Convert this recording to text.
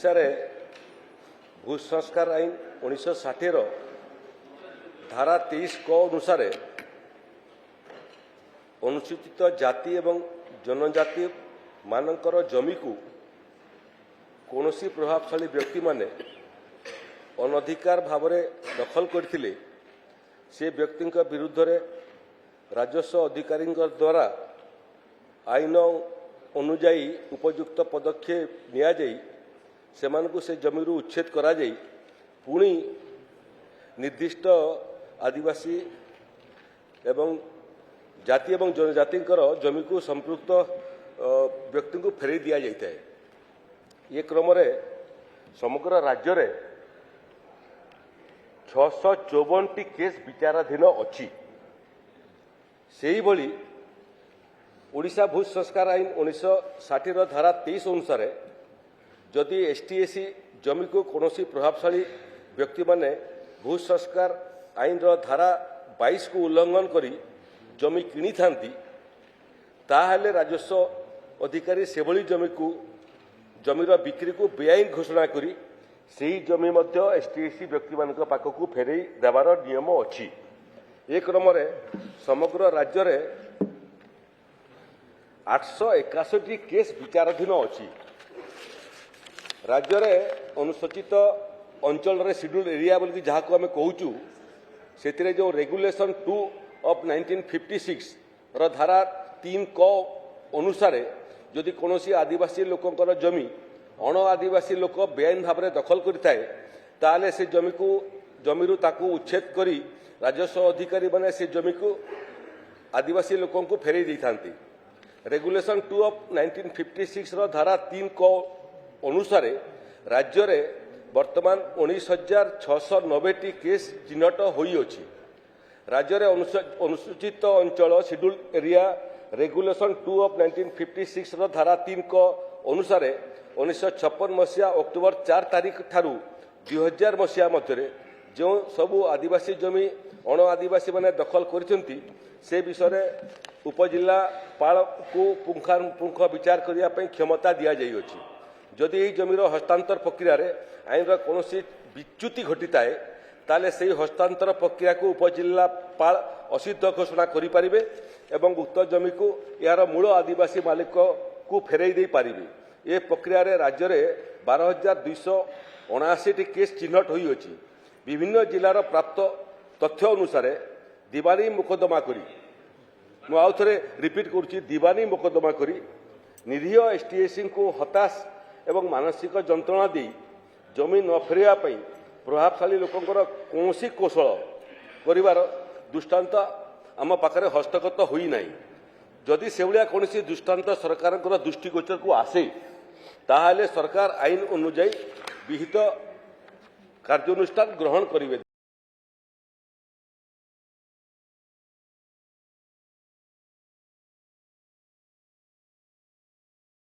ओडिशा रे भू संस्कार आईन 1960 धारा 23 क अनुसार अनुसूचित जाति एवं जनजाति मानकर जमी को कौनसी प्रभावशाली व्यक्ति माने अनधिकार भाव दखल करथिले से व्यक्ति विरुद्ध रे राजस्व अधिकारी द्वारा आईन अनुजाई उपयुक्त पदक्षेप निया जाई सेमानकु से जमी उच्छेद करा जाई पुणी निर्दिष्ट आदिवासी एवं जाति एवं जनजाति जमी को संपृक्त व्यक्ति को फेरई दि जाता है। ये क्रम समग्र राज्य रे 654 केस विचाराधीन अच्छी से भली ओडिशा भू संस्कार आईन 1960 धारा 23 अनुसार जदि एसटी जमी को कौनसी प्रभावशाली व्यक्ति माने भू संस्कार आईन धारा 22 को उल्लंघन करी जमी किनी थांती ताहले राजस्व अधिकारी सेभली जमी को जमीर बिक्री को बेआईन घोषणा करी सही जमी मध्य एसटी व्यक्ति मान पाखक फेरई देवार नियम अच्छी। ए क्रम समग्र राज्य रे 861 केस विचाराधीन अच्छी। राज्य रे अनुसूचित अंचल रे शेड्यूल एरिया बोल जहाँ को आम कहूँ से जो रेगुलेशन 2 ऑफ 1956 रो धारा 3 क अनुसार जदि कौनसी आदिवासी लोकंकर जमी अण आदिवासी लोक बेआईन भाव में दखल करिथाए ताले से जमी को जमीरु ताकू उच्छेद करी राजस्व अधिकारी माने से जमी को आदिवासी लोकों को फेरई दी थांती। रेगुलेशन 2 ऑफ 1956 रो धारा 3 क अनुसार राज्य रे वर्तमान 19,690 केस चिन्हट होई अछि। राज्य रे अनुसूचित अंचल शेड्यूल एरिया रेगुलेशन 2 ऑफ 1956 रो धारा 3 क अनुसार 1956 मसीहा अक्टोबर 4 तारीख ठारू 2000 मसीहा मध्य जो सबू आदिवासी जमी अण आदिवासी माने दखल करछंती से विषय उपजिल्लापाल को पुंखानुपुंख विचार करने पर क्षमता दि जाइए। जदि यही जमीर हस्तांतर प्रक्रिया आईन कौन विच्युति घटी थाए ताले से हस्तांतर प्रक्रिया को उपजिल्लापाल असिद्ध घोषणा करें एवं उक्त जमी को यार मूल आदिवासी मालिक को फेरई दे पारे। ये प्रक्रिया राज्य में 12,279 केस चिन्हट होई अछि। विभिन्न जिलार प्राप्त तथ्य अनुसार दिवानी मोकदमा करी मुझे रिपीट करुच्ची दिवानी मोकदमा करी निरीह एसटी को हताश एवं मानसिक जंत्रणा दी जमी न फेरवा प्रभावशाली लोकंकर कौनसी कौशल करिवार दृष्टांत आम पाखरे हस्तगत होई नाही। जदि से भाया कौन दृष्टांत सरकार दृष्टिगोचर को आसे ताहले सरकार आईन अनुजाई विहित कार्यानुष्ठान ग्रहण करेंगे।